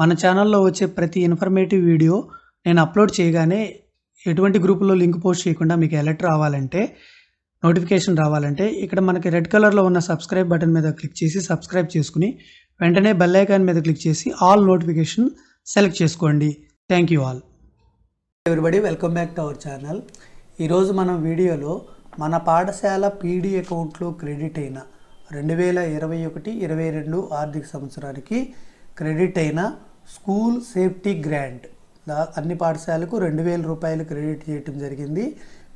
మన ఛానల్లో వచ్చే ప్రతి ఇన్ఫర్మేటివ్ వీడియో నేను అప్లోడ్ చేయగానే ఎటువంటి గ్రూపులో లింక్ పోస్ట్ చేయకుండా మీకు అలర్ట్ రావాలంటే, నోటిఫికేషన్ రావాలంటే ఇక్కడ మనకి రెడ్ కలర్లో ఉన్న సబ్స్క్రైబ్ బటన్ మీద క్లిక్ చేసి సబ్స్క్రైబ్ చేసుకుని వెంటనే బెల్ ఐకాన్ మీద క్లిక్ చేసి ఆల్ నోటిఫికేషన్ సెలెక్ట్ చేసుకోండి. Thank you all. Everybody, welcome back to our channel. ఈరోజు మనం వీడియోలో మన పాఠశాల పీడీ అకౌంట్లో క్రెడిట్ అయిన 2021-22 ఆర్థిక సంవత్సరానికి క్రెడిట్ అయిన స్కూల్ సేఫ్టీ గ్రాంట్ అన్ని పాఠశాలకు 2,000 రూపాయలు క్రెడిట్ చేయటం జరిగింది.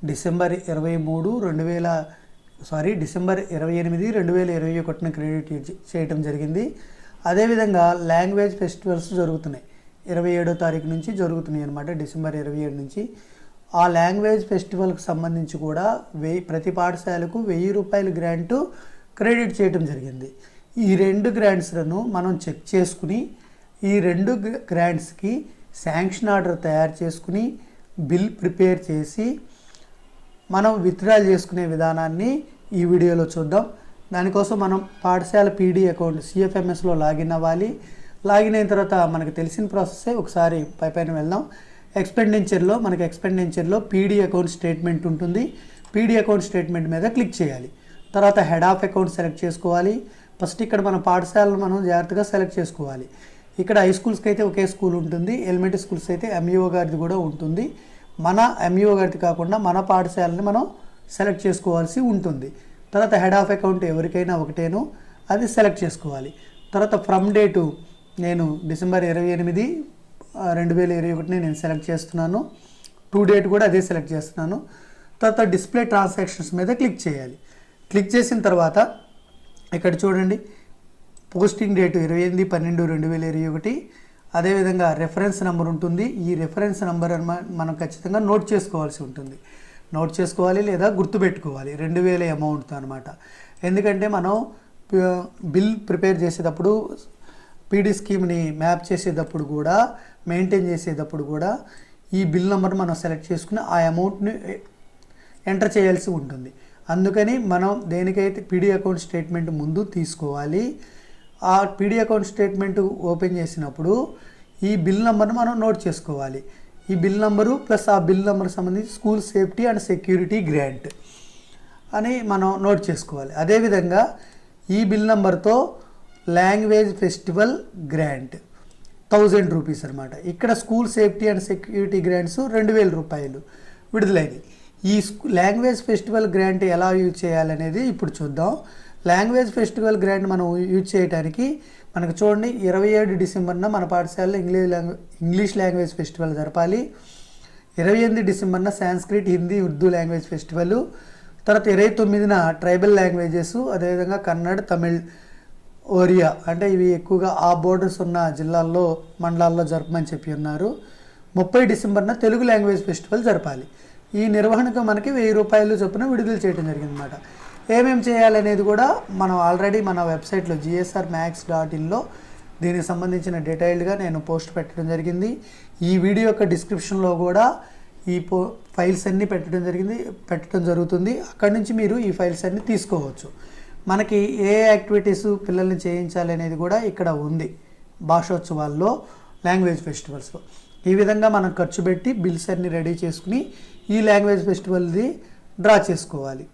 డిసెంబర్ 28, 2021 క్రెడిట్ చేయటం జరిగింది. అదేవిధంగా లాంగ్వేజ్ ఫెస్టివల్స్ జరుగుతున్నాయి, 27వ తారీఖు నుంచి జరుగుతున్నాయి అన్నమాట. డిసెంబర్ 27 నుంచి ఆ లాంగ్వేజ్ ఫెస్టివల్కి సంబంధించి కూడా ప్రతి పాఠశాలకు 1,000 రూపాయలు గ్రాంటు క్రెడిట్ చేయటం జరిగింది. ఈ 2 గ్రాంట్స్లను మనం చెక్ చేసుకుని ఈ 2 గ్రాంట్స్కి శాంక్షన్ ఆర్డర్ తయారు చేసుకుని బిల్ ప్రిపేర్ చేసి మనం విత్డ్రాల్ చేసుకునే విధానాన్ని ఈ వీడియోలో చూద్దాం. దానికోసం మనం పాఠశాల పీడీ అకౌంట్ సిఎఫ్ఎంఎస్లో లాగిన్ అవ్వాలి. లాగిన్ అయిన తర్వాత మనకు తెలిసిన ప్రాసెస్సే. ఒకసారి పైన వెళ్దాం. ఎక్స్పెండిచర్లో పీడీ అకౌంట్ స్టేట్మెంట్ ఉంటుంది. పీడీ అకౌంట్ స్టేట్మెంట్ మీద క్లిక్ చేయాలి. తర్వాత హెడ్ ఆఫ్ అకౌంట్ సెలెక్ట్ చేసుకోవాలి. ఫస్ట్ ఇక్కడ మన పాఠశాలను మనం జాగ్రత్తగా సెలెక్ట్ చేసుకోవాలి. ఇక్కడ హై స్కూల్స్కి అయితే ఒకే స్కూల్ ఉంటుంది, ఎలిమెంటరీ స్కూల్స్ అయితే ఎంఈఓ గారిది కూడా ఉంటుంది. మన ఎంఈఓ గారిది కాకుండా మన పాఠశాలని మనం సెలెక్ట్ చేసుకోవాల్సి ఉంటుంది. తర్వాత హెడ్ ఆఫ్ అకౌంట్ ఎవరికైనా ఒకటేను, అది సెలెక్ట్ చేసుకోవాలి. తర్వాత ఫ్రమ్ డేటు నేను డిసెంబర్ 28, 2021 నేను సెలెక్ట్ చేస్తున్నాను. టు డేట్ కూడా అదే సెలెక్ట్ చేస్తున్నాను. తర్వాత డిస్ప్లే ట్రాన్సాక్షన్స్ మీద క్లిక్ చేయాలి. క్లిక్ చేసిన తర్వాత ఇక్కడ చూడండి, పోస్టింగ్ డేటు 28/12/2021. అదేవిధంగా రెఫరెన్స్ నెంబర్ ఉంటుంది. ఈ రెఫరెన్స్ నెంబర్ మనం ఖచ్చితంగా నోట్ చేసుకోవాల్సి ఉంటుంది. నోట్ చేసుకోవాలి లేదా గుర్తుపెట్టుకోవాలి 2,000 అమౌంట్తో అనమాట. ఎందుకంటే మనం బిల్ ప్రిపేర్ చేసేటప్పుడు పీడీ స్కీమ్ని మ్యాప్ చేసేటప్పుడు కూడా మెయింటైన్ చేసేటప్పుడు కూడా ఈ బిల్ నెంబర్ మనం సెలెక్ట్ చేసుకుని ఆ అమౌంట్ని ఎంటర్ చేయాల్సి ఉంటుంది. అందుకని మనం దేనికైతే పీడీ అకౌంట్ స్టేట్మెంట్ ముందు తీసుకోవాలి. ఆ పీడీ అకౌంట్ స్టేట్మెంట్ ఓపెన్ చేసినప్పుడు ఈ బిల్ నెంబర్ను మనం నోట్ చేసుకోవాలి. ఈ బిల్ నెంబరు ప్లస్ ఆ బిల్ నెంబర్కి సంబంధించి school safety and security grant అని మనం నోట్ చేసుకోవాలి. అదేవిధంగా ఈ బిల్ నెంబర్తో లాంగ్వేజ్ ఫెస్టివల్ గ్రాంట్ 1,000 రూపీస్ అనమాట. ఇక్కడ school safety and security grants 2,000 రూపాయలు విడుదలైనవి. ఈ లాంగ్వేజ్ ఫెస్టివల్ గ్రాంట్ ఎలా యూజ్ చేయాలనేది ఇప్పుడు చూద్దాం. లాంగ్వేజ్ ఫెస్టివల్ గ్రాంట్ మనం యూజ్ చేయడానికి మనకు చూడండి, 27 డిసెంబర్న మన పాఠశాలలో ఇంగ్లీష్ లాంగ్వేజ్ ఫెస్టివల్ జరపాలి. 28 డిసెంబర్న సాంస్క్రిట్, హిందీ, ఉర్దూ లాంగ్వేజ్ ఫెస్టివల్. తర్వాత 29న ట్రైబల్ లాంగ్వేజెస్, అదేవిధంగా కన్నడ, తమిళ్, ఒరియా అంటే ఇవి ఎక్కువగా ఆ బోర్డర్స్ ఉన్న జిల్లాల్లో మండలాల్లో జరపమని చెప్పి ఉన్నారు. 30 డిసెంబర్న తెలుగు లాంగ్వేజ్ ఫెస్టివల్ జరపాలి. ఈ నిర్వహణకు మనకి 1,000 రూపాయలు చొప్పున విడుదల చేయడం జరిగిందన్నమాట. ఏమేమి చేయాలనేది కూడా మనం ఆల్రెడీ మన వెబ్సైట్లో gsrmax.inలో దీనికి సంబంధించిన డీటెయిల్డ్గా నేను పోస్ట్ పెట్టడం జరిగింది. ఈ వీడియో యొక్క డిస్క్రిప్షన్లో కూడా ఈ ఫైల్స్ అన్నీ పెట్టడం జరుగుతుంది. అక్కడి నుంచి మీరు ఈ ఫైల్స్ అన్నీ తీసుకోవచ్చు. మనకి ఏ యాక్టివిటీస్ పిల్లల్ని చేయించాలి అనేది కూడా ఇక్కడ ఉంది. భాషోత్సవాల్లో, లాంగ్వేజ్ ఫెస్టివల్స్లో ఈ విధంగా మనం ఖర్చు పెట్టి బిల్స్ అన్ని రెడీ చేసుకుని ఈ లాంగ్వేజ్ ఫెస్టివల్ది డ్రా చేసుకోవాలి.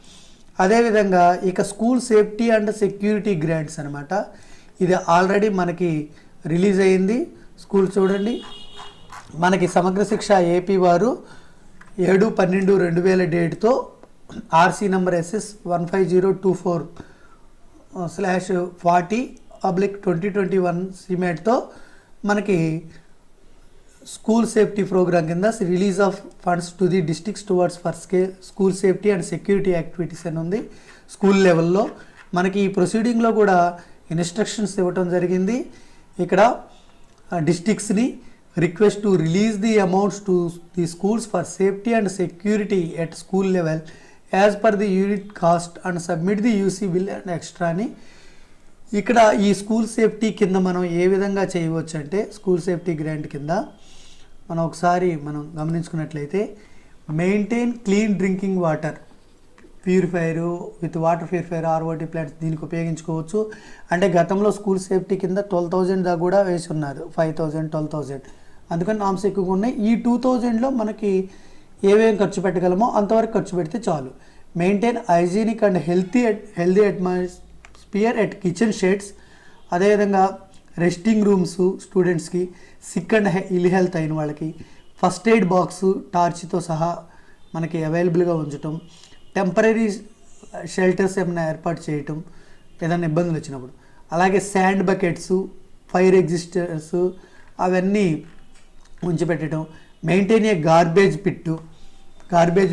అదేవిధంగా ఇక school safety and security grants అనమాట. ఇది ఆల్రెడీ మనకి రిలీజ్ అయ్యింది. స్కూల్ చూడండి, మనకి సమగ్ర శిక్ష ఏపీ వారు 7/12/2000 డేట్తో ఆర్సీ నంబర్ SS 15024/40/2021 సిమెట్తో మనకి స్కూల్ సేఫ్టీ ప్రోగ్రామ్ కింద release of funds to the districts towards for school safety and security activities అని ఉంది. స్కూల్ లెవెల్లో మనకి ఈ ప్రొసీడింగ్లో కూడా ఇన్స్ట్రక్షన్స్ ఇవ్వటం జరిగింది. ఇక్కడ డిస్ట్రిక్ట్స్ని request to release the amounts to the schools for safety and security at school level as per the unit cost and submit the UC bill and extra అని. ఇక్కడ ఈ స్కూల్ సేఫ్టీ కింద మనం ఏ విధంగా చేయవచ్చు అంటే, స్కూల్ సేఫ్టీ గ్రాంట్ కింద మనం గమనించుకున్నట్లయితే maintain clean drinking water purifier with water purifier ROT plants దీనికి ఉపయోగించుకోవచ్చు. అంటే గతంలో స్కూల్ సేఫ్టీ కింద 12,000 దాకా కూడా వేసి ఉన్నారు, 5,000 12,000, అందుకని నామ్స్ ఎక్కువగా ఉన్నాయి. ఈ 2,000లో మనకి ఏమేమి ఖర్చు పెట్టగలమో అంతవరకు ఖర్చు పెడితే చాలు. Maintain hygienic and healthy atmosphere at kitchen sheds, అదేవిధంగా రెస్టింగ్ రూమ్స్ స్టూడెంట్స్కి, సిక్ అండ్ ఇల్ హెల్త్ అయిన వాళ్ళకి ఫస్ట్ ఎయిడ్ బాక్సు టార్చ్తో సహా మనకి అవైలబుల్గా ఉంచటం, టెంపరీ షెల్టర్స్ ఏమైనా ఏర్పాటు చేయటం ఏదైనా ఇబ్బందులు వచ్చినప్పుడు, అలాగే శాండ్ బకెట్స్, ఫైర్ ఎగ్జిస్టర్స్ అవన్నీ ఉంచిపెట్టడం, మెయింటైన్ ఏ గార్బేజ్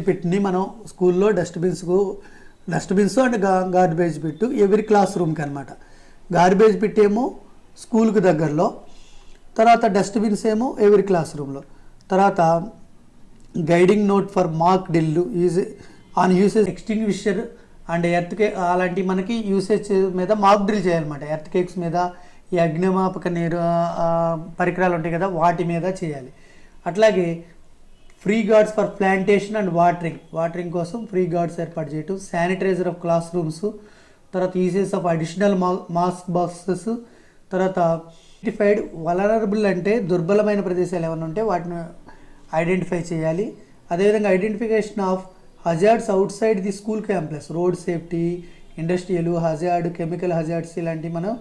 పిట్ని మనం స్కూల్లో డస్ట్బిన్స్ అండ్ గార్బేజ్ పిట్టు ఎవరి క్లాస్ రూమ్కి అనమాట. గార్బేజ్ పిట్ ఏమో స్కూల్కి దగ్గరలో, తర్వాత డస్ట్బిన్స్ ఏమో ఎవరి క్లాస్ రూమ్లో, తర్వాత guiding note for mark drill usage extinguisher and earth cake అలాంటి మనకి యూసేజ్ మీద మార్క్ డ్రిల్ చేయాలన్నమాట. ఎర్త్ కేక్స్ మీద, ఈ అగ్నిమాపక పరికరాలు ఉంటాయి కదా వాటి మీద చేయాలి. అట్లాగే free guards for plantation and watering కోసం ఫ్రీ గార్డ్స్ ఏర్పాటు చేయటం, శానిటైజర్ ఆఫ్ క్లాస్ రూమ్స్, తర్వాత usage of additional mask boxes, తర్వాత ఐడెంటిఫైడ్ వలనరబుల్ అంటే దుర్బలమైన ప్రదేశాలు ఏమైనా ఉంటే వాటిని ఐడెంటిఫై చేయాలి. అదేవిధంగా identification of hazards out side the school campus, road safety, industrial hazard, chemical hazards ఇలాంటివి మనం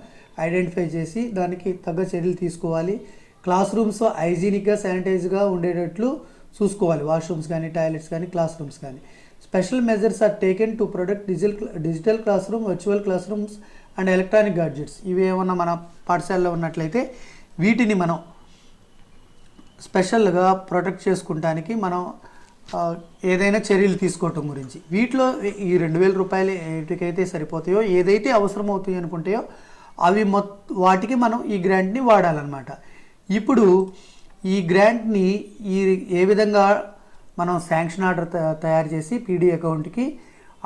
ఐడెంటిఫై చేసి దానికి తగ్గ చర్యలు తీసుకోవాలి. క్లాస్ రూమ్స్ హైజీనిక్గా శానిటైజ్గా ఉండేటట్లు చూసుకోవాలి, వాష్రూమ్స్ కానీ టాయిలెట్స్ కానీ క్లాస్ రూమ్స్ కానీ. Special measures are taken to protect digital classroom, virtual classrooms and electronic gadgets. ఇవి ఏమన్నా మన పాఠశాలలో ఉన్నట్లయితే వీటిని మనం స్పెషల్గా ప్రొటెక్ట్ చేసుకుంటానికి మనం ఏదైనా చర్యలు తీసుకోవటం గురించి. వీటిలో ఈ 2,000 రూపాయలు ఏటికైతే సరిపోతాయో, ఏదైతే అవసరం అవుతాయో అనుకుంటాయో అవి వాటికి మనం ఈ గ్రాంట్ని వాడాలన్నమాట. ఇప్పుడు ఈ గ్రాంట్ని ఏ విధంగా మనం శాంక్షన్ ఆర్డర్ తయారు చేసి పీడీ అకౌంట్కి,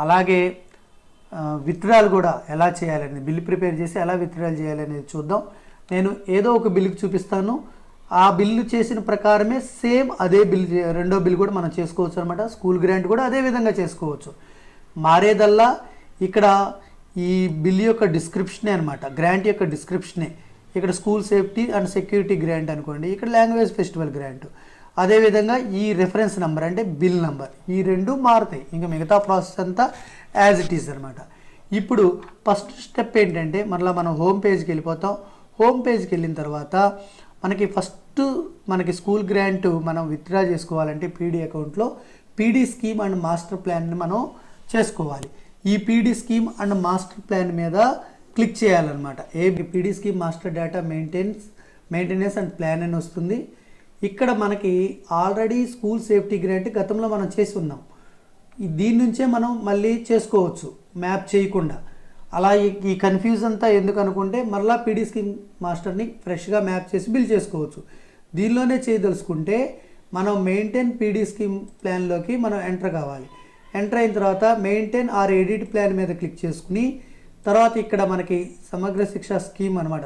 అలాగే విత్డ్రాల్ కూడా ఎలా చేయాలనేది, బిల్ ప్రిపేర్ చేసి ఎలా విత్డ్రాల్ చేయాలనేది చూద్దాం. నేను ఏదో ఒక బిల్లుకి చూపిస్తాను, ఆ బిల్లు చేసిన ప్రకారమే సేమ్ అదే బిల్ రెండో బిల్ కూడా మనం చేసుకోవచ్చు అనమాట. స్కూల్ గ్రాంట్ కూడా అదే విధంగా చేసుకోవచ్చు. మారేదల్లా ఇక్కడ ఈ బిల్ యొక్క డిస్క్రిప్షనే అనమాట, గ్రాంట్ యొక్క డిస్క్రిప్షనే. ఇక్కడ school safety and security grant అనుకోండి, ఇక్కడ లాంగ్వేజ్ ఫెస్టివల్ గ్రాంట్. అదేవిధంగా ఈ రెఫరెన్స్ నెంబర్ అంటే బిల్ నెంబర్, ఈ రెండు మారుతాయి. ఇంకా మిగతా ప్రాసెస్ అంతా యాజ్ ఇట్ ఈస్ అనమాట. ఇప్పుడు ఫస్ట్ స్టెప్ ఏంటంటే మరలా మనం హోమ్ పేజ్కి వెళ్ళిపోతాం. హోమ్ పేజ్కి వెళ్ళిన తర్వాత మనకి స్కూల్ గ్రాంట్ మనం విత్డ్రా చేసుకోవాలంటే పీడీ అకౌంట్లో పీడీ స్కీమ్ అండ్ మాస్టర్ ప్లాన్ని మనం చేసుకోవాలి. ఈ PD scheme and master plan మీద క్లిక్ చేయాలన్నమాట. PD scheme master data maintenance and plan అని వస్తుంది. ఇక్కడ మనకి ఆల్రెడీ స్కూల్ సేఫ్టీ గ్రాంట్ గతంలో మనం చేసి ఉన్నాం, దీని నుంచే మనం మళ్ళీ చేసుకోవచ్చు మ్యాప్ చేయకుండా. అలా ఈ కన్ఫ్యూజ్ అంతా ఎందుకు అనుకుంటే మరలా పీడీ స్కీమ్ మాస్టర్ని ఫ్రెష్గా మ్యాప్ చేసి బిల్ చేసుకోవచ్చు. దీనిలోనే చేయదలుచుకుంటే మనం మెయింటైన్ పీడీ స్కీమ్ ప్లాన్లోకి మనం ఎంటర్ కావాలి. ఎంటర్ అయిన తర్వాత మెయింటైన్ ఆర్ ఎడిట్ ప్లాన్ మీద క్లిక్ చేసుకుని, తర్వాత ఇక్కడ మనకి సమగ్ర శిక్ష స్కీమ్ అనమాట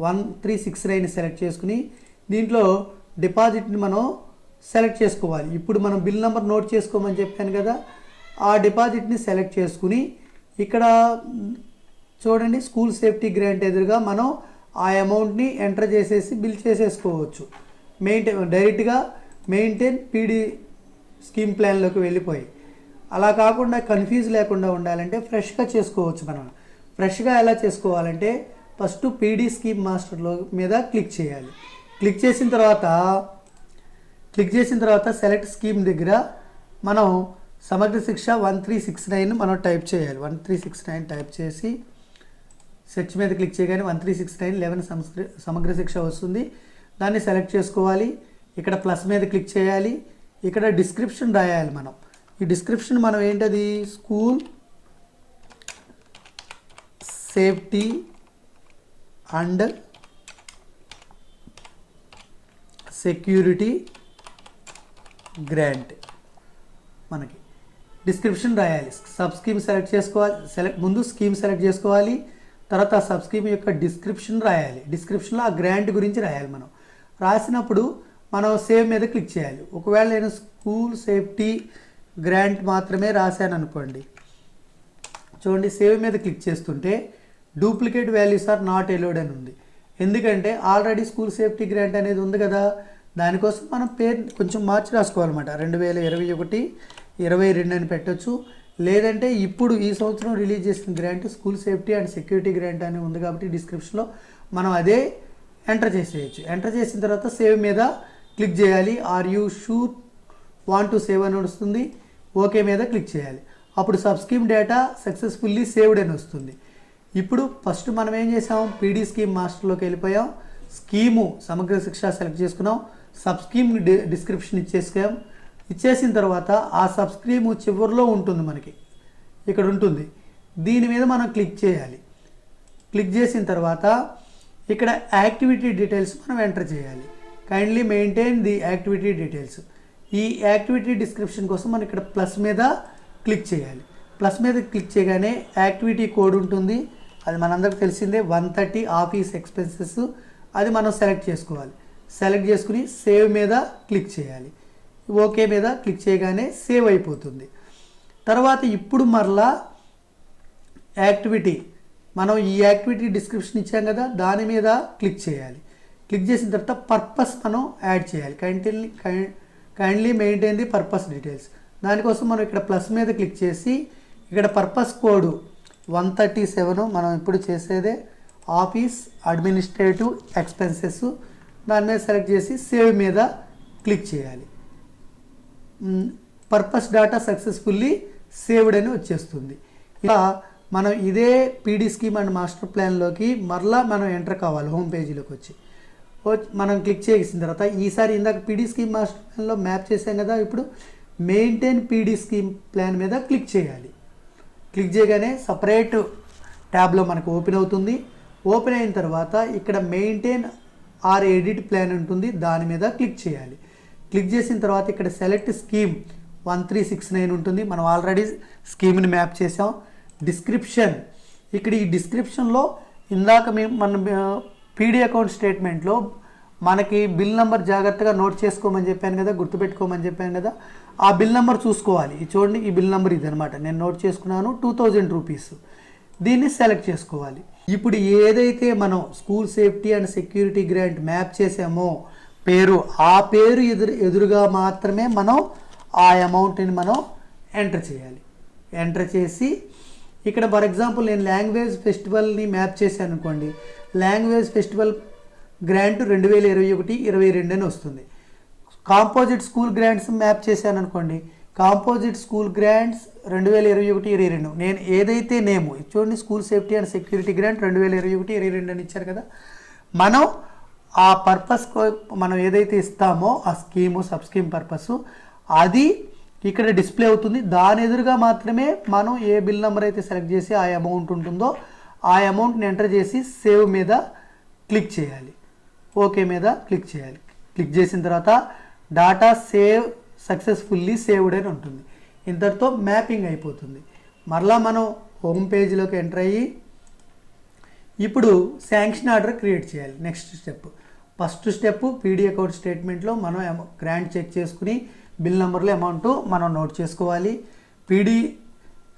1369 సెలెక్ట్ చేసుకుని దీంట్లో డిపాజిట్ని మనం సెలెక్ట్ చేసుకోవాలి. ఇప్పుడు మనం బిల్ నెంబర్ నోట్ చేసుకోమని చెప్పాను కదా, ఆ డిపాజిట్ని సెలెక్ట్ చేసుకుని ఇక్కడ చూడండి స్కూల్ సేఫ్టీ గ్రాంట్ ఎదురుగా మనం ఆ అమౌంట్ని ఎంటర్ చేసేసి బిల్ చేసేసుకోవచ్చు. డైరెక్ట్గా మెయింటైన్ పీడీ స్కీమ్ ప్లాన్లోకి వెళ్ళిపోయి. అలా కాకుండా కన్ఫ్యూజ్ లేకుండా ఉండాలంటే ఫ్రెష్గా చేసుకోవచ్చు. మనం ఫ్రెష్గా ఎలా చేసుకోవాలంటే ఫస్ట్ పీడీ స్కీమ్ మాస్టర్లో మీద క్లిక్ చేయాలి. క్లిక్ చేసిన తర్వాత సెలెక్ట్ స్కీమ్ దగ్గర మనం సమగ్ర శిక్ష 1369 మనం టైప్ చేయాలి. 1369 టైప్ చేసి సెర్చ్ మీద క్లిక్ చేయగానే 1369 11 సమగ్ర శిక్ష వస్తుంది. దాన్ని సెలెక్ట్ చేసుకోవాలి. ఇక్కడ ప్లస్ మీద క్లిక్ చేయాలి. ఇక్కడ డిస్క్రిప్షన్ రాయాలి. మనం ఈ డిస్క్రిప్షన్ మనం ఏంటది, school safety and security grant మనకి డిస్క్రిప్షన్ రాయాలి. సబ్ స్కీమ్ సెలెక్ట్ చేసుకోవాలి. ముందు స్కీమ్ సెలెక్ట్ చేసుకోవాలి, తర్వాత ఆ సబ్ స్కీమ్ యొక్క డిస్క్రిప్షన్ రాయాలి. డిస్క్రిప్షన్లో ఆ గ్రాంట్ గురించి రాయాలి. మనం రాసినప్పుడు మనం సేవ్ మీద క్లిక్ చేయాలి. ఒకవేళ నేను స్కూల్ సేఫ్టీ గ్రాంట్ మాత్రమే రాశాను అనుకోండి, చూడండి సేవ్ మీద క్లిక్ చేస్తుంటే duplicate values are not allowed అని ఉంది. ఎందుకంటే ఆల్రెడీ స్కూల్ సేఫ్టీ గ్రాంట్ అనేది ఉంది కదా, దానికోసం మనం పేరు కొంచెం మార్చి రాసుకోవాలన్నమాట. 2021, 22 అని పెట్టచ్చు. లేదంటే ఇప్పుడు ఈ సంవత్సరం రిలీజ్ చేసిన grant school safety and security grant అని ఉంది కాబట్టి డిస్క్రిప్షన్లో మనం అదే ఎంటర్ చేసేయచ్చు. ఎంటర్ చేసిన తర్వాత సేవ్ మీద క్లిక్ చేయాలి. Are you sure want to save అని వస్తుంది. ఓకే మీద క్లిక్ చేయాలి. అప్పుడు sub scheme data successfully saved అని వస్తుంది. ఇప్పుడు ఫస్ట్ మనం ఏం చేసాం, పీడీ స్కీమ్ మాస్టర్లోకి వెళ్ళిపోయాం. స్కీము సమగ్ర శిక్ష సెలెక్ట్ చేసుకున్నాం. సబ్ స్కీమ్ డిస్క్రిప్షన్ ఇచ్చేసాం. ఇచ్చేసిన తర్వాత ఆ సబ్ స్కీము చివరిలో ఉంటుంది, మనకి ఇక్కడ ఉంటుంది. దీని మీద మనం క్లిక్ చేయాలి. క్లిక్ చేసిన తర్వాత ఇక్కడ యాక్టివిటీ డీటెయిల్స్ మనం ఎంటర్ చేయాలి. Kindly maintain the activity details. ఈ యాక్టివిటీ డిస్క్రిప్షన్ కోసం మనం ఇక్కడ ప్లస్ మీద క్లిక్ చేయాలి. ప్లస్ మీద క్లిక్ చేయగానే యాక్టివిటీ కోడ్ ఉంటుంది. అది మనందరికి తెలిసిందే, 130 ఆఫీస్ ఎక్స్పెన్సెస్. అది మనం సెలెక్ట్ చేసుకోవాలి. సెలెక్ట్ చేసుకుని సేవ్ మీద క్లిక్ చేయాలి. ఓకే మీద క్లిక్ చేయగానే సేవ్ అయిపోతుంది. తర్వాత ఇప్పుడు మరలా యాక్టివిటీ, మనం ఈ యాక్టివిటీ డిస్క్రిప్షన్ ఇచ్చాం కదా, దాని మీద క్లిక్ చేయాలి. క్లిక్ చేసిన తర్వాత పర్పస్ మనం యాడ్ చేయాలి. Kindly maintain the purpose details. దానికోసం మనం ఇక్కడ ప్లస్ మీద క్లిక్ చేసి ఇక్కడ పర్పస్ కోడ్ 137 మనం ఇప్పుడు చేసేదే ఆఫీస్ అడ్మినిస్ట్రేటివ్ ఎక్స్పెన్సెస్. దాని మీద సెలెక్ట్ చేసి సేవ్ మీద క్లిక్ చేయాలి. పర్పస్ డేటా సక్సెస్ఫుల్లీ సేవ్డ్ అని వచ్చేస్తుంది. ఇలా మనం ఇదే పీడీ స్కీమ్ అండ్ మాస్టర్ ప్లాన్లోకి మరలా మనం ఎంటర్ కావాలి. హోమ్ పేజీలోకి వచ్చి మనం క్లిక్ చేసిన తర్వాత ఈసారి ఇందాక పీడీ స్కీమ్ మాస్టర్ ప్లాన్లో మ్యాప్ చేసాం కదా, ఇప్పుడు మెయింటైన్ పీడీ స్కీమ్ ప్లాన్ మీద క్లిక్ చేయాలి. క్లిక్ చేయగానే సపరేట్ ట్యాబ్లో మనకు ఓపెన్ అవుతుంది. ఓపెన్ అయిన తర్వాత ఇక్కడ మెయింటైన్ ఆర్ ఎడిట్ ప్లాన్ ఉంటుంది, దాని మీద క్లిక్ చేయాలి. క్లిక్ చేసిన తర్వాత ఇక్కడ సెలెక్ట్ స్కీమ్ 1369 ఉంటుంది. మనం ఆల్రెడీ స్కీమ్ని మ్యాప్ చేసాం. డిస్క్రిప్షన్, ఇక్కడ ఈ డిస్క్రిప్షన్లో ఇందాక మన పీడీ అకౌంట్ స్టేట్మెంట్లో మనకి బిల్ నెంబర్ జాగ్రత్తగా నోట్ చేసుకోమని చెప్పాను కదా, గుర్తుపెట్టుకోమని చెప్పాను కదా, ఆ బిల్ నెంబర్ చూసుకోవాలి. ఇది చూడండి, ఈ బిల్ నెంబర్ ఇది అనమాట. నేను నోట్ చేసుకున్నాను, 2000 రూపీస్. దీన్ని సెలెక్ట్ చేసుకోవాలి. ఇప్పుడు ఏదైతే మనం school safety and security grant map చేసామో పేరు, ఆ పేరు ఎదురుగా మాత్రమే మనం ఆ అమౌంట్ని మనం ఎంటర్ చేయాలి. ఎంటర్ చేసి ఇక్కడ ఫర్ ఎగ్జాంపుల్ నేను లాంగ్వేజ్ ఫెస్టివల్ని మ్యాప్ చేశాను అనుకోండి, లాంగ్వేజ్ ఫెస్టివల్ గ్రాంట్ 2021-22 అని వస్తుంది. కాంపోజిట్ స్కూల్ గ్రాంట్స్ మ్యాప్ చేశాను అనుకోండి, కాంపోజిట్ స్కూల్ గ్రాంట్స్ 2021-22. నేను ఏదైతే నేము చూడండి, school safety and security grant 2021-22 అని ఇచ్చారు కదా, మనం ఆ పర్పస్ మనం ఏదైతే ఇస్తామో ఆ స్కీము సబ్ స్కీమ్ పర్పస్ అది ఇక్కడ డిస్ప్లే అవుతుంది. దాని ఎదురుగా మాత్రమే మనం ఏ బిల్ నెంబర్ అయితే సెలెక్ట్ చేసి ఆ అమౌంట్ ఉంటుందో ఆ అమౌంట్ని ఎంటర్ చేసి సేవ్ మీద క్లిక్ చేయాలి. ఓకే మీద క్లిక్ చేయాలి. క్లిక్ చేసిన తర్వాత డాటా సేవ్ సక్సెస్ఫుల్లీ సేవ్డ్ అని ఉంటుంది. ఇంతటితో మ్యాపింగ్ అయిపోతుంది. మరలా మనం హోమ్ పేజీలోకి ఎంటర్ అయ్యి ఇప్పుడు శాంక్షన్ ఆర్డర్ క్రియేట్ చేయాలి. Next step, first step PD account స్టేట్మెంట్లో మనం గ్రాంట్ చెక్ చేసుకుని బిల్ నెంబర్లో అమౌంట్ మనం నోట్ చేసుకోవాలి. పీడీ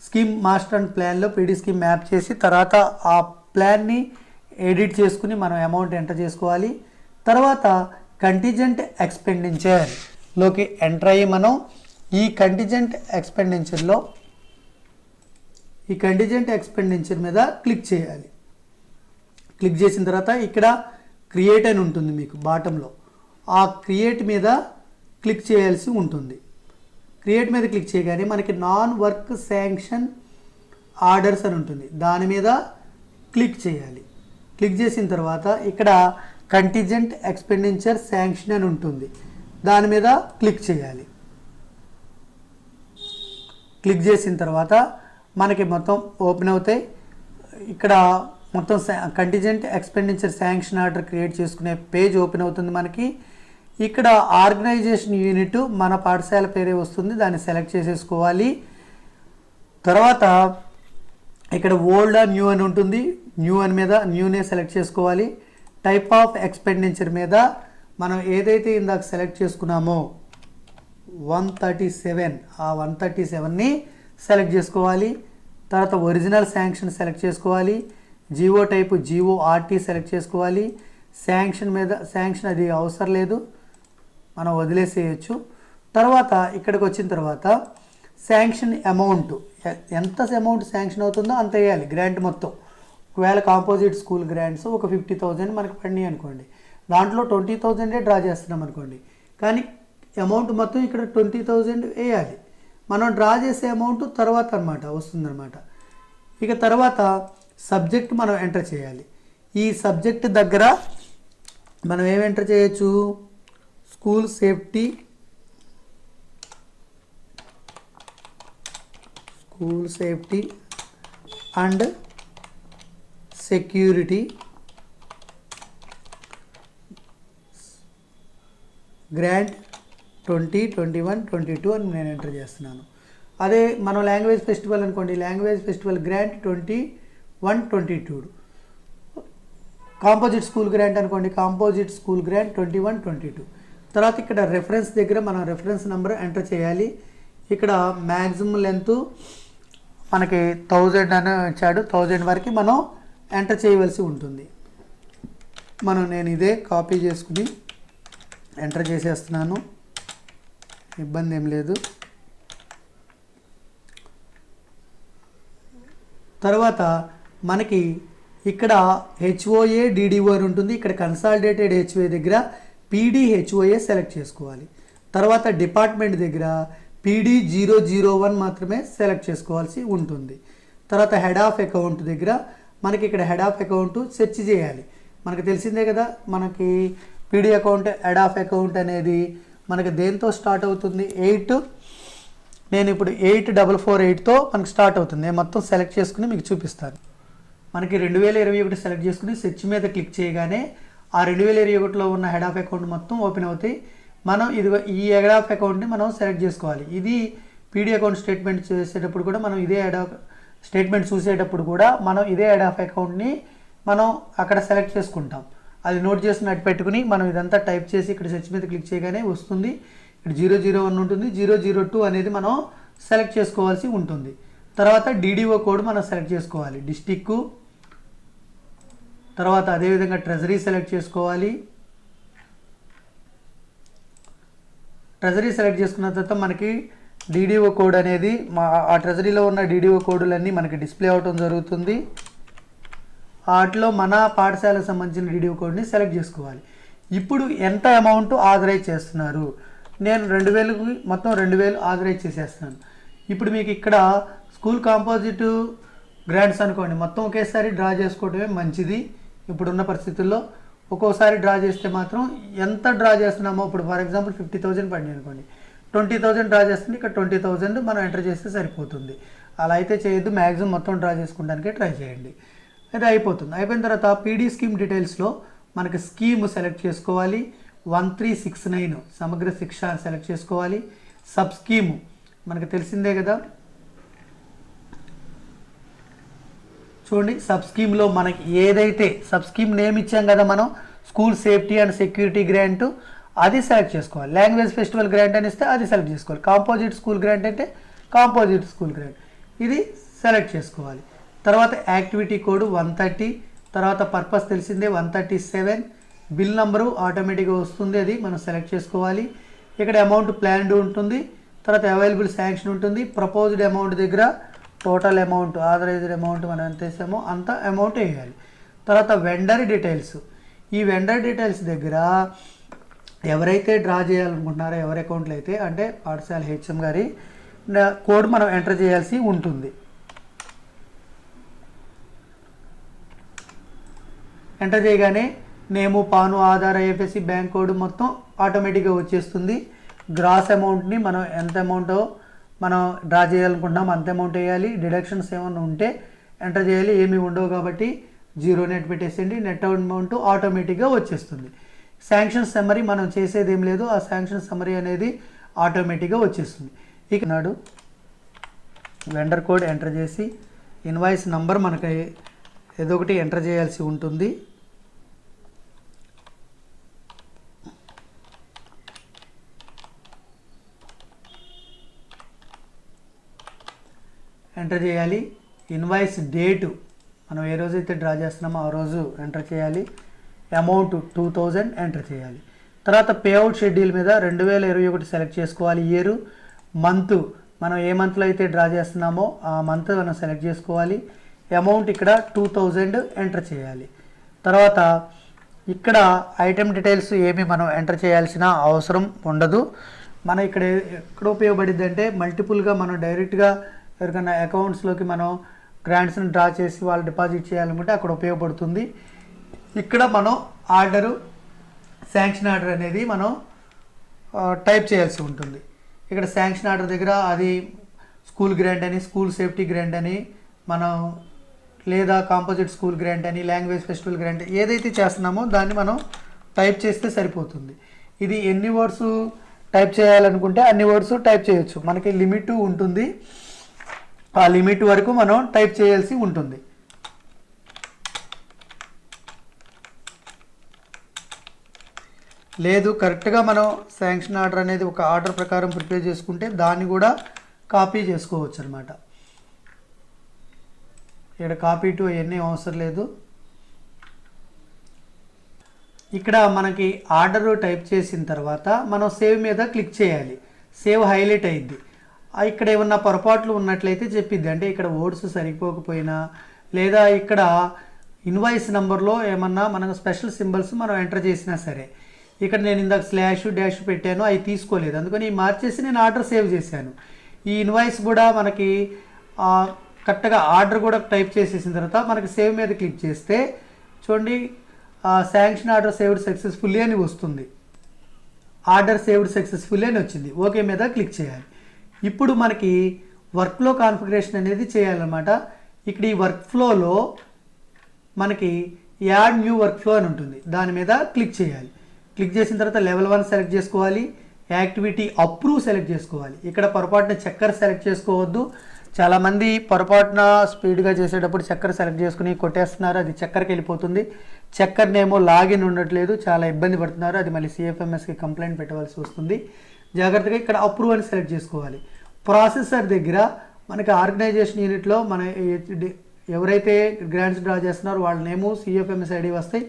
స్కీమ్ మాస్టర్ అండ్ ప్లాన్లో పీడీ స్కీమ్ మ్యాప్ చేసి తర్వాత ఆ ప్లాన్ని ఎడిట్ చేసుకుని మనం అమౌంట్ ఎంటర్ చేసుకోవాలి. తర్వాత కంటిజెంట్ ఎక్స్పెండిచర్లోకి ఎంటర్ అయ్యి మనం ఈ కంటిజెంట్ ఎక్స్పెండిచర్ మీద క్లిక్ చేయాలి. క్లిక్ చేసిన తర్వాత ఇక్కడ క్రియేట్ అని ఉంటుంది మీకు బాటంలో, ఆ క్రియేట్ మీద క్లిక్ చేయాల్సి ఉంటుంది. క్రియేట్ మీద క్లిక్ చేయగానే మనకి నాన్ వర్క్ శాంక్షన్ ఆర్డర్స్ అని ఉంటుంది, దాని మీద క్లిక్ చేయాలి. క్లిక్ చేసిన తర్వాత ఇక్కడ కంటిజెంట్ ఎక్స్పెండిచర్ శాంక్షన్ అని ఉంటుంది, దాని మీద క్లిక్ చేయాలి. క్లిక్ చేసిన తర్వాత మనకి మొత్తం ఓపెన్ అవుతాయి. ఇక్కడ మొత్తం contingent expenditure sanction order create చేసుకునే పేజ్ ఓపెన్ అవుతుంది మనకి. ఇక్కడ ఆర్గనైజేషన్ యూనిట్ మన పాఠశాల పేరే వస్తుంది, దాన్ని సెలెక్ట్ చేసేసుకోవాలి. తర్వాత ఇక్కడ ఓల్డ్ న్యూ అని ఉంటుంది, న్యూ అని మీద న్యూనే సెలెక్ట్ చేసుకోవాలి. టైప్ ఆఫ్ ఎక్స్పెండిచర్ మీద మనం ఏదైతే ఇందాక సెలెక్ట్ చేసుకున్నామో 137, ఆ 137ని సెలెక్ట్ చేసుకోవాలి. తర్వాత ఒరిజినల్ శాంక్షన్ సెలెక్ట్ చేసుకోవాలి, జీవో టైపు జీఓఆర్టీ సెలెక్ట్ చేసుకోవాలి. శాంక్షన్ అది అవసరం లేదు, మనం వదిలేసేయచ్చు. తర్వాత ఇక్కడికి వచ్చిన తర్వాత శాంక్షన్ అమౌంట్, ఎంత అమౌంట్ శాంక్షన్ అవుతుందో అంత వేయాలి గ్రాంట్ మొత్తం. ఒకవేళ కాంపోజిట్ స్కూల్ గ్రాంట్స్ ఒక 50,000 మనకు పడినాయి అనుకోండి, దాంట్లో 20,000 డ్రా చేస్తున్నాం అనుకోండి, కానీ అమౌంట్ మొత్తం ఇక్కడ 20,000 వేయాలి. మనం డ్రా చేసే అమౌంట్ తర్వాత వస్తుందన్నమాట. ఇక తర్వాత సబ్జెక్ట్ మనం ఎంటర్ చేయాలి. ఈ సబ్జెక్ట్ దగ్గర మనం ఏం ఎంటర్ చేయొచ్చు, school safety and security grant 2021-22 అని నేను ఎంటర్ చేస్తున్నాను. అదే మనం లాంగ్వేజ్ ఫెస్టివల్ అనుకోండి, language festival grant 21-22. Composite school grant అనుకోండి, కాంపోజిట్ స్కూల్ గ్రాంట్ 21-22. తర్వాత ఇక్కడ రెఫరెన్స్ దగ్గర మనం రెఫరెన్స్ నెంబర్ ఎంటర్ చేయాలి. ఇక్కడ మ్యాక్సిమం లెంత్ మనకి 1000 అని ఇచ్చాడు, 1000 వరకు మనం ఎంటర్ చేయవలసి ఉంటుంది. నేను ఇదే కాపీ చేసుకుని ఎంటర్ చేసేస్తున్నాను, ఇబ్బంది ఏం లేదు. తర్వాత మనకి ఇక్కడ హెచ్ఓఏ డిడిఓ అని ఉంటుంది. ఇక్కడ కన్సాలిడేటెడ్ హెచ్ఓఏ దగ్గర పీడీహెచ్ఓఏ సెలెక్ట్ చేసుకోవాలి. తర్వాత డిపార్ట్మెంట్ దగ్గర PD001 మాత్రమే సెలెక్ట్ చేసుకోవాల్సి ఉంటుంది. తర్వాత హెడ్ ఆఫ్ అకౌంట్ దగ్గర మనకి ఇక్కడ హెడ్ ఆఫ్ అకౌంట్ సెర్చ్ చేయాలి. మనకు తెలిసిందే కదా, మనకి PD account head of account అనేది మనకి దేంతో స్టార్ట్ అవుతుంది, 8. నేను ఇప్పుడు 8448తో మనకి స్టార్ట్ అవుతుంది. నేను మొత్తం సెలెక్ట్ చేసుకుని మీకు చూపిస్తాను. మనకి 2021 సెలెక్ట్ చేసుకుని సెర్చ్ మీద క్లిక్ చేయగానే ఆ 2021లో ఉన్న హెడ్ ఆఫ్ అకౌంట్ మొత్తం ఓపెన్ అవుతాయి. మనం ఈ హెడ్ ఆఫ్ అకౌంట్ని మనం సెలెక్ట్ చేసుకోవాలి. ఇది పీడీ అకౌంట్ స్టేట్మెంట్ చేసేటప్పుడు కూడా మనం ఇదే హెడ్ ఆఫ్ స్టేట్మెంట్ చూసేటప్పుడు కూడా మనం ఇదే హెడ్ ఆఫ్ అకౌంట్ని మనం అక్కడ సెలెక్ట్ చేసుకుంటాం. అది నోట్ చేసినట్టు పెట్టుకుని మనం ఇదంతా టైప్ చేసి ఇక్కడ సెర్చ్ మీద క్లిక్ చేయగానే వస్తుంది. ఇక్కడ 001 ఉంటుంది, 002 అనేది మనం సెలెక్ట్ చేసుకోవాల్సి ఉంటుంది. తర్వాత డిడిఓ కోడ్ మనం సెలెక్ట్ చేసుకోవాలి, డిస్టిక్. తర్వాత అదేవిధంగా ట్రెజరీ సెలెక్ట్ చేసుకోవాలి. ట్రెజరీ సెలెక్ట్ చేసుకున్న తర్వాత మనకి డిడిఓ కోడ్ అనేది ఆ ట్రెజరీలో ఉన్న డిడిఓ కోడులన్నీ మనకి డిస్ప్లే అవటం జరుగుతుంది. వాటిలో మన పాఠశాలకు సంబంధించిన డిడిఓ కోడ్ని సెలెక్ట్ చేసుకోవాలి. ఇప్పుడు ఎంత అమౌంట్ ఆథరైజ్ చేస్తున్నారు, నేను 2000కి మొత్తం 2000 ఆథరైజ్ చేసేస్తున్నాను. ఇప్పుడు మీకు ఇక్కడ స్కూల్ కాంపోజిట్ గ్రాంట్స్ అనుకోండి, మొత్తం ఒకేసారి డ్రా చేసుకోవడమే మంచిది. ఇప్పుడున్న పరిస్థితుల్లో ఒక్కోసారి డ్రా చేస్తే మాత్రం ఎంత డ్రా చేస్తున్నామో, ఇప్పుడు ఫర్ ఎగ్జాంపుల్ 50,000 పడింది అనుకోండి, 20,000 డ్రా చేస్తుంది, ఇక్కడ 20,000 మనం ఎంటర్ చేస్తే సరిపోతుంది. అలా అయితే చేయొద్దు, మ్యాక్సిమం మొత్తం డ్రా చేసుకోవడానికి ట్రై చేయండి. అది అయిపోతుంది. అయిపోయిన తర్వాత పీడీ స్కీమ్ డీటెయిల్స్లో మనకి స్కీమ్ సెలెక్ట్ చేసుకోవాలి. 1369 సమగ్ర శిక్ష సెలెక్ట్ చేసుకోవాలి. సబ్ స్కీము మనకు తెలిసిందే కదా, చూడండి సబ్ స్కీమ్లో మనకి ఏదైతే సబ్ స్కీమ్ నేమ్ ఇచ్చాం కదా మనం, school safety and security grant, అది సెలెక్ట్ చేసుకోవాలి. లాంగ్వేజ్ ఫెస్టివల్ గ్రాంట్ అని ఇస్తే అది సెలెక్ట్ చేసుకోవాలి. కాంపోజిట్ స్కూల్ గ్రాంట్ అంటే కాంపోజిట్ స్కూల్ గ్రాంట్, ఇది సెలెక్ట్ చేసుకోవాలి. తర్వాత యాక్టివిటీ కోడ్ 130, తర్వాత పర్పస్ తెలిసిందే 137, బిల్ నంబరు ఆటోమేటిక్గా వస్తుంది, అది మనం సెలెక్ట్ చేసుకోవాలి. ఇక్కడ అమౌంట్ ప్లాన్డ్ ఉంటుంది, తర్వాత అవైలబుల్ శాంక్షన్ ఉంటుంది. ప్రపోజ్డ్ అమౌంట్ దగ్గర టోటల్ అమౌంట్ ఆథరైజ్డ్ అమౌంట్ మనం ఎంత వేసామో అంత అమౌంట్ వేయాలి. తర్వాత వెండర్ డీటెయిల్స్, ఈ వెండర్ డీటెయిల్స్ దగ్గర ఎవరైతే డ్రా చేయాలనుకుంటున్నారో ఎవరి అకౌంట్లో అయితే, అంటే పాఠశాల హెచ్ఎం గారి కోడ్ మనం ఎంటర్ చేయాల్సి ఉంటుంది. ఎంటర్ చేయగానే నేము, పాను, ఆధార్, ఐఎఫ్ఎస్సి, బ్యాంక్ కోడ్ మొత్తం ఆటోమేటిక్గా వచ్చేస్తుంది. గ్రాస్ అమౌంట్ని మనం ఎంత అమౌంటో మనం డ్రా చేయాలనుకుంటున్నాం అంత అమౌంట్ వేయాలి. డిడక్షన్స్ ఏమైనా ఉంటే ఎంటర్ చేయాలి, ఏమీ ఉండవు కాబట్టి 0 నెట్ పెట్టేసేయండి. నెట్ అమౌంట్ ఆటోమేటిక్గా వచ్చేస్తుంది. శాంక్షన్ సమ్మరీ మనం చేసేది ఏం లేదు, ఆ శాంక్షన్ సమ్మరీ అనేది ఆటోమేటిక్గా వచ్చేస్తుంది. ఇక నాడు వెండర్ కోడ్ ఎంటర్ చేసి ఇన్వాయిస్ నంబర్ మనకి ఏదో ఒకటి ఎంటర్ చేయాల్సి ఉంటుంది. ఎంటర్ చేయాలి. ఇన్వాయిస్ డేటు మనం ఏ రోజైతే డ్రా చేస్తున్నామో ఆ రోజు ఎంటర్ చేయాలి. అమౌంట్ 2000 ఎంటర్ చేయాలి. తర్వాత పేఅవుట్ షెడ్యూల్ మీద 2021 సెలెక్ట్ చేసుకోవాలి. ఇయర్, మంత్ మనం ఏ మంత్లో అయితే డ్రా చేస్తున్నామో ఆ మంత్ మనం సెలెక్ట్ చేసుకోవాలి. అమౌంట్ ఇక్కడ 2000 ఎంటర్ చేయాలి. తర్వాత ఇక్కడ ఐటెం డీటెయిల్స్ ఏమి మనం ఎంటర్ చేయాల్సిన అవసరం ఉండదు. మన ఇక్కడ ఎక్కడ ఉపయోగపడింది అంటే మల్టిపుల్గా మనం డైరెక్ట్గా ఎవరికైనా అకౌంట్స్లోకి మనం గ్రాంట్స్ని డ్రా చేసి వాళ్ళు డిపాజిట్ చేయాలనుకుంటే అక్కడ ఉపయోగపడుతుంది. ఇక్కడ మనం ఆర్డరు, శాంక్షన్ ఆర్డర్ అనేది మనం టైప్ చేయాల్సి ఉంటుంది. ఇక్కడ శాంక్షన్ ఆర్డర్ దగ్గర అది స్కూల్ గ్రాంట్ అని, స్కూల్ సేఫ్టీ గ్రాంట్ అని మనం, లేదా కాంపోజిట్ స్కూల్ గ్రాంట్ అని, లాంగ్వేజ్ ఫెస్టివల్ గ్రాంట్ ఏదైతే చేస్తున్నామో దాన్ని మనం టైప్ చేస్తే సరిపోతుంది. ఇది ఎన్ని వర్డ్స్ టైప్ చేయాలనుకుంటే అన్ని వర్డ్స్ టైప్ చేయొచ్చు. మనకి లిమిట్ ఉంటుంది, ఆ లిమిట్ వరకు మనం టైప్ చేయాల్సి ఉంటుంది. లేదు కరెక్ట్గా మనం శాంక్షన్ ఆర్డర్ అనేది ఒక ఆర్డర్ ప్రకారం ప్రిపేర్ చేసుకుంటే దాన్ని కూడా కాపీ చేసుకోవచ్చు అనమాట. ఇక్కడ కాపీ టు అవన్నీ అవసరం లేదు. ఇక్కడ మనకి ఆర్డర్ టైప్ చేసిన తర్వాత మనం సేవ్ మీద క్లిక్ చేయాలి. సేవ్ హైలైట్ అయింది. ఇక్కడ ఏమన్నా పొరపాట్లు ఉన్నట్లయితే చెప్పిద్ది. అంటే ఇక్కడ వర్డ్స్ సరిపోకపోయినా లేదా ఇక్కడ ఇన్వాయిస్ నెంబర్లో ఏమన్నా మనకు స్పెషల్ సింబల్స్ మనం ఎంటర్ చేసినా సరే, ఇక్కడ నేను ఇందాక స్లాష్ డాష్ పెట్టాను, అవి తీసుకోలేదు, అందుకని మార్చేసి నేను ఆర్డర్ సేవ్ చేశాను. ఈ ఇన్వాయిస్ కూడా మనకి కరెక్ట్గా ఆర్డర్ కూడా టైప్ చేసేసిన తర్వాత మనకి సేవ్ మీద క్లిక్ చేస్తే చూడండి శాంక్షన్ ఆర్డర్ సేవ్డ్ సక్సెస్ఫుల్లీ అని వస్తుంది. ఆర్డర్ సేవ్డ్ సక్సెస్ఫుల్లీ అని వచ్చింది. ఓకే మీద క్లిక్ చేయాలి. ఇప్పుడు మనకి వర్క్ఫ్లో కాన్ఫిగరేషన్ అనేది చేయాలన్నమాట. ఇక్కడ ఈ వర్క్ఫ్లోలో మనకి యాడ్ న్యూ వర్క్ఫ్లో అని ఉంటుంది, దాని మీద క్లిక్ చేయాలి. క్లిక్ చేసిన తర్వాత లెవెల్ 1 సెలెక్ట్ చేసుకోవాలి. యాక్టివిటీ అప్రూవ్ సెలెక్ట్ చేసుకోవాలి. ఇక్కడ పొరపాటున చక్కర్ సెలెక్ట్ చేసుకోవద్దు. చాలామంది పొరపాటున స్పీడ్గా చేసేటప్పుడు చక్కర్ సెలెక్ట్ చేసుకుని కొట్టేస్తున్నారు, అది చక్కర్కి వెళ్ళిపోతుంది. చక్కర్నేమో లాగిన్ ఉండట్లేదు, చాలా ఇబ్బంది పడుతున్నారు, అది మళ్ళీ సిఎఫ్ఎంఎస్కి కంప్లైంట్ పెట్టవలసి వస్తుంది. జాగ్రత్తగా ఇక్కడ అప్రూవ్ అని సెలెక్ట్ చేసుకోవాలి. ప్రాసెసర్ దగ్గర మనకి ఆర్గనైజేషన్ యూనిట్లో మన ఎవరైతే గ్రాంట్స్ డ్రా చేస్తున్నారో వాళ్ళ నేము, సిఎఫ్ఎంఎస్ ఐడి వస్తాయి,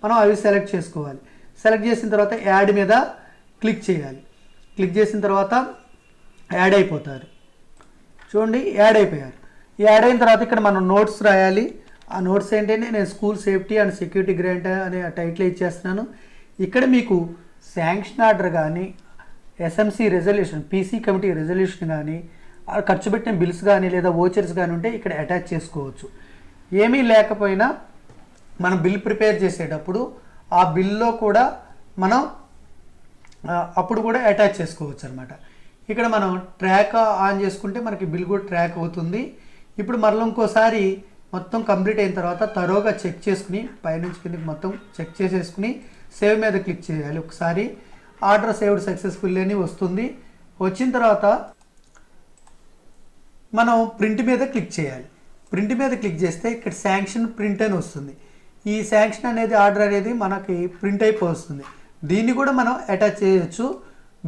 మనం అవి సెలెక్ట్ చేసుకోవాలి. సెలెక్ట్ చేసిన తర్వాత యాడ్ మీద క్లిక్ చేయాలి. క్లిక్ చేసిన తర్వాత యాడ్ అయిపోతారు. చూడండి యాడ్ అయిపోయారు. యాడ్ అయిన తర్వాత ఇక్కడ మనం నోట్స్ రాయాలి. ఆ నోట్స్ ఏంటంటే నేను school safety and security grant అనే టైటిల్ ఇచ్చేస్తున్నాను. ఇక్కడ మీకు శాంక్షన్ ఆర్డర్ కానీ, SMC resolution, PC committee resolution కానీ, ఖర్చు పెట్టిన బిల్స్ కానీ లేదా ఓచర్స్ కానీ ఉంటే ఇక్కడ అటాచ్ చేసుకోవచ్చు. ఏమీ లేకపోయినా మనం బిల్ ప్రిపేర్ చేసేటప్పుడు ఆ బిల్లో కూడా మనం అప్పుడు కూడా అటాచ్ చేసుకోవచ్చు అనమాట. ఇక్కడ మనం ట్రాక్ ఆన్ చేసుకుంటే మనకి బిల్ కూడా ట్రాక్ అవుతుంది. ఇప్పుడు మరలా ఇంకోసారి మొత్తం కంప్లీట్ అయిన తర్వాత తరోగా చెక్ చేసుకుని పైనుంచి కిందకి మొత్తం చెక్ చేసేసుకుని సేవ్ మీద క్లిక్ చేయాలి. ఒకసారి ఆర్డర్ సేవ్డ్ సక్సెస్ఫుల్ అని వస్తుంది. వచ్చిన తర్వాత మనం ప్రింట్ మీద క్లిక్ చేయాలి. ప్రింట్ మీద క్లిక్ చేస్తే ఇక్కడ శాంక్షన్ ప్రింట్ అని వస్తుంది. ఈ శాంక్షన్ అనేది ఆర్డర్ అనేది మనకి ప్రింట్ అయిపోతుంది. దీన్ని కూడా మనం అటాచ్ చేయొచ్చు.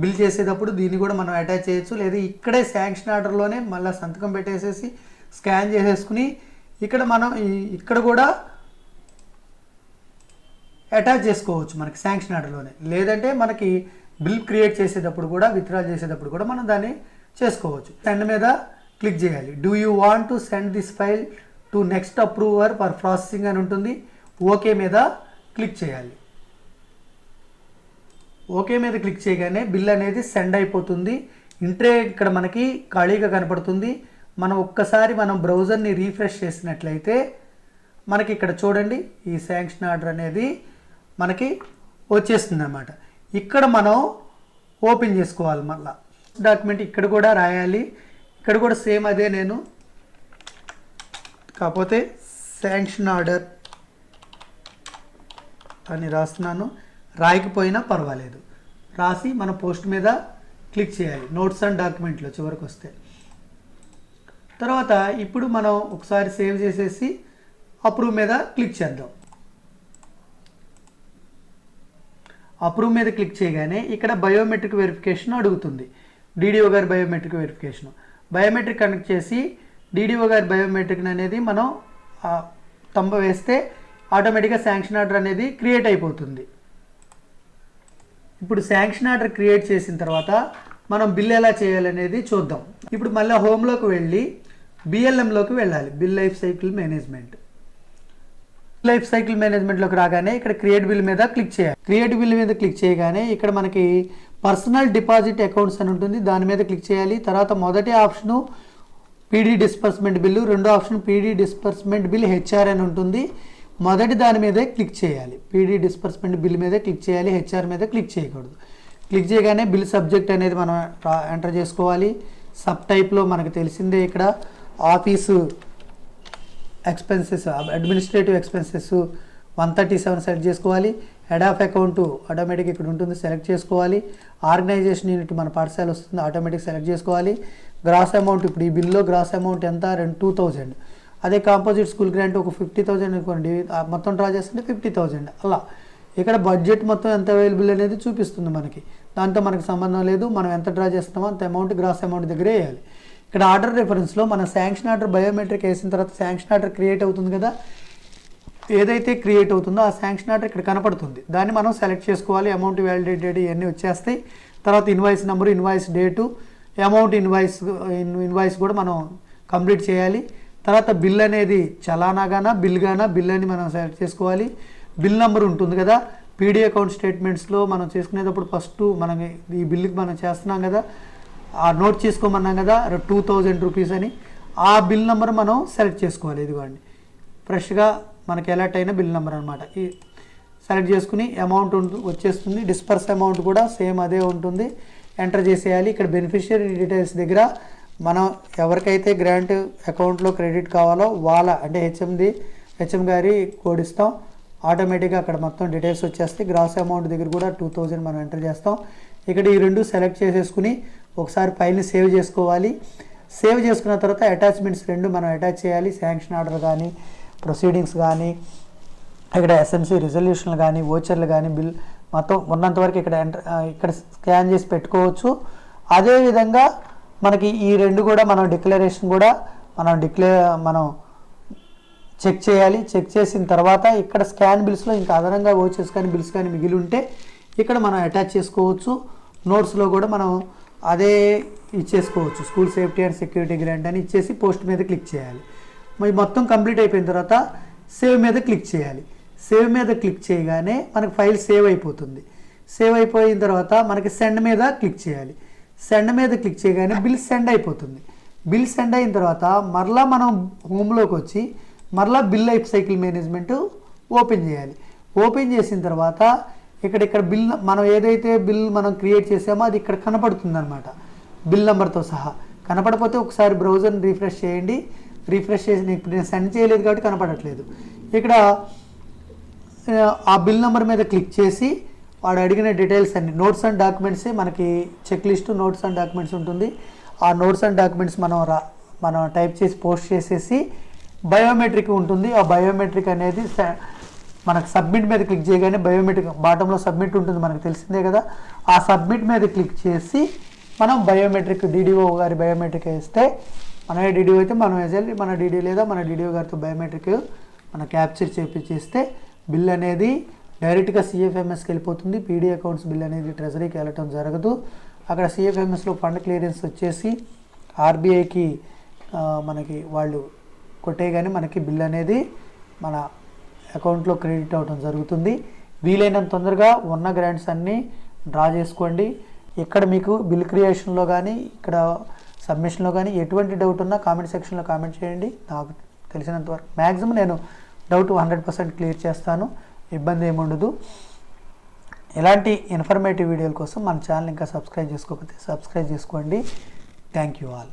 బిల్ చేసేటప్పుడు దీన్ని కూడా మనం అటాచ్ చేయొచ్చు. లేదా ఇక్కడే శాంక్షన్ ఆర్డర్లోనే మళ్ళీ సంతకం పెట్టేసేసి స్కాన్ చేసేసుకుని ఇక్కడ మనం ఇక్కడ కూడా అటాచ్ చేసుకోవచ్చు మనకి శాంక్షన్ ఆర్డర్లోనే. లేదంటే మనకి బిల్ క్రియేట్ చేసేటప్పుడు కూడా, విత్డ్రాల్ చేసేటప్పుడు కూడా మనం దాన్ని చేసుకోవచ్చు. సెండ్ మీద క్లిక్ చేయాలి. Do you want to send this file to next approver for processing అని ఉంటుంది. ఓకే మీద క్లిక్ చేయాలి. ఓకే మీద క్లిక్ చేయగానే బిల్ అనేది సెండ్ అయిపోతుంది. ఇంట్రే ఇక్కడ మనకి ఖాళీగా కనపడుతుంది. మనం ఒక్కసారి మనం బ్రౌజర్ని రీఫ్రెష్ చేసినట్లయితే మనకి ఇక్కడ చూడండి ఈ శాంక్షన్ ఆర్డర్ అనేది మనకి వచ్చేస్తుంది అన్నమాట. ఇక్కడ మనం ఓపెన్ చేసుకోవాలి. మళ్ళీ డాక్యుమెంట్ ఇక్కడ కూడా రాయాలి. ఇక్కడ కూడా సేమ్ అదే, నేను కాకపోతే శాంక్షన్ ఆర్డర్ అని రాస్తున్నాను. రాయకపోయినా పర్వాలేదు, రాసి మన పోస్ట్ మీద క్లిక్ చేయాలి. నోట్స్ అండ్ డాక్యుమెంట్లో చివరికి వస్తే తర్వాత ఇప్పుడు మనం ఒకసారి సేవ్ చేసేసి అప్రూవ్ మీద క్లిక్ చేద్దాం. అప్రూవ్ మీద క్లిక్ చేయగానే ఇక్కడ బయోమెట్రిక్ వెరిఫికేషన్ అడుగుతుంది. డీడీఓ గారి బయోమెట్రిక్ వెరిఫికేషన్. బయోమెట్రిక్ కనెక్ట్ చేసి డీడీఓ గారి బయోమెట్రిక్ అనేది మనం తంబ వేస్తే ఆటోమేటిక్గా శాంక్షన్ ఆర్డర్ అనేది క్రియేట్ అయిపోతుంది. ఇప్పుడు శాంక్షన్ ఆర్డర్ క్రియేట్ చేసిన తర్వాత మనం బిల్ ఎలా చేయాలనేది చూద్దాం. ఇప్పుడు మళ్ళీ హోమ్లోకి వెళ్ళి బిఎల్ఎంలోకి వెళ్ళాలి, bill life cycle management. Life cycle మేనేజ్మెంట్లోకి రాగానే ఇక్కడ క్రియేట్ బిల్ మీద క్లిక్ చేయాలి. క్రియేట్ బిల్ మీద క్లిక్ చేయగానే ఇక్కడ మనకి పర్సనల్ డిపాజిట్ అకౌంట్స్ అని ఉంటుంది, దాని మీద క్లిక్ చేయాలి. తర్వాత మొదటి ఆప్షను పీడీ డిస్బర్స్మెంట్ బిల్లు, రెండో option PD disbursement bill HR అని ఉంటుంది. మొదటి దాని మీదే క్లిక్ చేయాలి, పీడీ డిస్బర్స్మెంట్ బిల్ మీద క్లిక్ చేయాలి, హెచ్ఆర్ మీద క్లిక్ చేయకూడదు. క్లిక్ చేయగానే బిల్ సబ్జెక్ట్ అనేది మనం ఎంటర్ చేసుకోవాలి. సబ్ టైప్లో మనకు తెలిసిందే, ఇక్కడ office expenses, administrative expenses 137 select చేసుకోవాలి. హెడ్ ఆఫ్ అకౌంట్ ఆటోమేటిక్ ఇక్కడ ఉంటుంది, సెలెక్ట్ చేసుకోవాలి. ఆర్గనైజేషన్ యూనిట్ మన పాఠశాల వస్తుంది, ఆటోమేటిక్ సెలెక్ట్ చేసుకోవాలి. గ్రాస్ అమౌంట్, ఇప్పుడు ఈ బిల్లో గ్రాస్ అమౌంట్ ఎంత 2000. అదే కాంపోజిట్ స్కూల్ గ్రాంట్ ఒక 50,000 అనుకోండి, మొత్తం డ్రా చేస్తుంటే 50,000. అలా ఇక్కడ బడ్జెట్ మొత్తం ఎంత అవైలబుల్ అనేది చూపిస్తుంది మనకి, దాంతో మనకు సంబంధం లేదు. మనం ఎంత డ్రా చేస్తున్నామో అంత అమౌంట్ గ్రాస్ అమౌంట్ దగ్గరే వేయాలి. ఇక్కడ ఆర్డర్ రిఫరెన్స్లో మన శాంక్షన్ ఆర్డర్ బయోమెట్రిక్ వేసిన తర్వాత శాంక్షన్ ఆర్డర్ క్రియేట్ అవుతుంది కదా, ఏదైతే క్రియేట్ అవుతుందో ఆ శాంక్షన్ ఆర్డర్ ఇక్కడ కనపడుతుంది, దాన్ని మనం సెలెక్ట్ చేసుకోవాలి. అమౌంట్, వ్యాలిడేట్ డేట్ ఇవన్నీ వచ్చేస్తాయి. తర్వాత invoice number, invoice date, amount, invoice కూడా మనం కంప్లీట్ చేయాలి. తర్వాత బిల్ అనేది చలానాగానా బిల్ అని మనం సెలెక్ట్ చేసుకోవాలి. బిల్ నెంబర్ ఉంటుంది కదా, పీడీ అకౌంట్ స్టేట్మెంట్స్లో మనం చేసుకునేటప్పుడు ఫస్ట్ మనం ఈ బిల్లుకి మనం చేస్తున్నాం కదా, ఆ నోట్ చేసుకోమన్నాం కదా 2000 రూపీస్ అని, ఆ బిల్ నెంబర్ మనం సెలెక్ట్ చేసుకోవాలి. ఇదిగోండి ఫ్రెష్గా మనకి ఎలర్ట్ అయిన బిల్ నెంబర్ అనమాట. ఈ సెలెక్ట్ చేసుకుని అమౌంట్ వచ్చేస్తుంది. డిస్పర్స్ అమౌంట్ కూడా సేమ్ అదే ఉంటుంది, ఎంటర్ చేసేయాలి. ఇక్కడ బెనిఫిషియరీ డీటెయిల్స్ దగ్గర మనం ఎవరికైతే గ్రాంట్ అకౌంట్లో క్రెడిట్ కావాలో వాళ్ళ అంటే హెచ్ఎం గారి కోడ్ ఇస్తాం, ఆటోమేటిక్గా అక్కడ మొత్తం డీటెయిల్స్ వచ్చేస్తాయి. గ్రాస్ అమౌంట్ దగ్గర కూడా 2000 మనం ఎంటర్ చేస్తాం. ఇక్కడ ఈ రెండు సెలెక్ట్ చేసేసుకుని ఒకసారి ఫైల్ని సేవ్ చేసుకోవాలి. సేవ్ చేసుకున్న తర్వాత అటాచ్మెంట్స్ రెండు మనం అటాచ్ చేయాలి. శాంక్షన్ ఆర్డర్ కానీ, ప్రొసీడింగ్స్ కానీ, ఇక్కడ ఎస్ఎంసీ రిజల్యూషన్లు కానీ, ఓచర్లు కానీ, బిల్ మొత్తం ఉన్నంతవరకు ఇక్కడ స్కాన్ చేసి పెట్టుకోవచ్చు. అదేవిధంగా మనకి ఈ రెండు కూడా మనం డిక్లరేషన్ కూడా మనం చెక్ చేయాలి. చెక్ చేసిన తర్వాత ఇక్కడ స్కాన్ బిల్స్లో ఇంకా అదనంగా ఓచర్స్ కానీ బిల్స్ కానీ మిగిలి ఉంటే ఇక్కడ మనం అటాచ్ చేసుకోవచ్చు. నోట్స్లో కూడా మనం అదే ఇచ్చేసుకోవచ్చు, school safety and security grant అని ఇచ్చేసి పోస్ట్ మీద క్లిక్ చేయాలి. మరి మొత్తం కంప్లీట్ అయిపోయిన తర్వాత సేవ్ మీద క్లిక్ చేయాలి. సేవ్ మీద క్లిక్ చేయగానే మనకి ఫైల్ సేవ్ అయిపోతుంది. సేవ్ అయిపోయిన తర్వాత మనకి సెండ్ మీద క్లిక్ చేయాలి. సెండ్ మీద క్లిక్ చేయగానే బిల్ సెండ్ అయిపోతుంది. బిల్ సెండ్ అయిన తర్వాత మరలా మనం హోమ్లోకి వచ్చి మరలా bill life cycle management open చేయాలి. ఓపెన్ చేసిన తర్వాత ఇక్కడ బిల్ మనం ఏదైతే బిల్ మనం క్రియేట్ చేసామో అది ఇక్కడ కనపడుతుంది అనమాట, బిల్ నెంబర్తో సహా. కనపడకపోతే ఒకసారి బ్రౌజర్ని రీఫ్రెష్ చేయండి. రీఫ్రెష్ చేసి నేను సెండ్ చేయలేదు కాబట్టి కనపడట్లేదు. ఇక్కడ ఆ బిల్ నెంబర్ మీద క్లిక్ చేసి వాడు అడిగిన డీటెయిల్స్ అన్ని నోట్స్ అండ్ డాక్యుమెంట్సే మనకి checklist notes and documents ఉంటుంది. ఆ నోట్స్ అండ్ డాక్యుమెంట్స్ మనం టైప్ చేసి పోస్ట్ చేసేసి బయోమెట్రిక్ ఉంటుంది. ఆ బయోమెట్రిక్ అనేది మనకు సబ్మిట్ మీద క్లిక్ చేయగానే బయోమెట్రిక్ బాటంలో సబ్మిట్ ఉంటుంది, మనకు తెలిసిందే కదా. ఆ సబ్మిట్ మీద క్లిక్ చేసి మనం బయోమెట్రిక్ డీడీఓ గారి బయోమెట్రిక్ వేస్తే, మనమే డీడీఓ అయితే మనం వేసేయాలి, మన డీడీఓ లేదా మన డీడీఓ గారితో బయోమెట్రిక్ మనం క్యాప్చర్ చేస్తే బిల్ అనేది డైరెక్ట్గా సిఎఫ్ఎంఎస్కి వెళ్ళిపోతుంది. పీడీ అకౌంట్స్ బిల్ అనేది ట్రెజరీకి వెళ్ళటం జరగదు. అక్కడ సిఎఫ్ఎంఎస్లో ఫండ్ క్లియరెన్స్ వచ్చేసి ఆర్బీఐకి మనకి వాళ్ళు కొట్టేయగానే మనకి బిల్ అనేది మన అకౌంట్లో క్రెడిట్ అవ్వడం జరుగుతుంది. వీలైనంత తొందరగా ఉన్న గ్రాంట్స్ అన్నీ డ్రా చేసుకోండి. ఇక్కడ మీకు బిల్ క్రియేషన్లో కానీ ఇక్కడ సబ్మిషన్లో కానీ ఎటువంటి డౌట్ ఉన్నా కామెంట్ సెక్షన్లో కామెంట్ చేయండి. నాకు తెలిసినంత వరకు మ్యాక్సిమం నేను డౌట్ 100% క్లియర్ చేస్తాను, ఇబ్బంది ఏముండదు. ఇలాంటి ఇన్ఫర్మేటివ్ వీడియోల కోసం మన ఛానల్ ఇంకా సబ్స్క్రైబ్ చేసుకోకపోతే సబ్స్క్రైబ్ చేసుకోండి. Thank you all.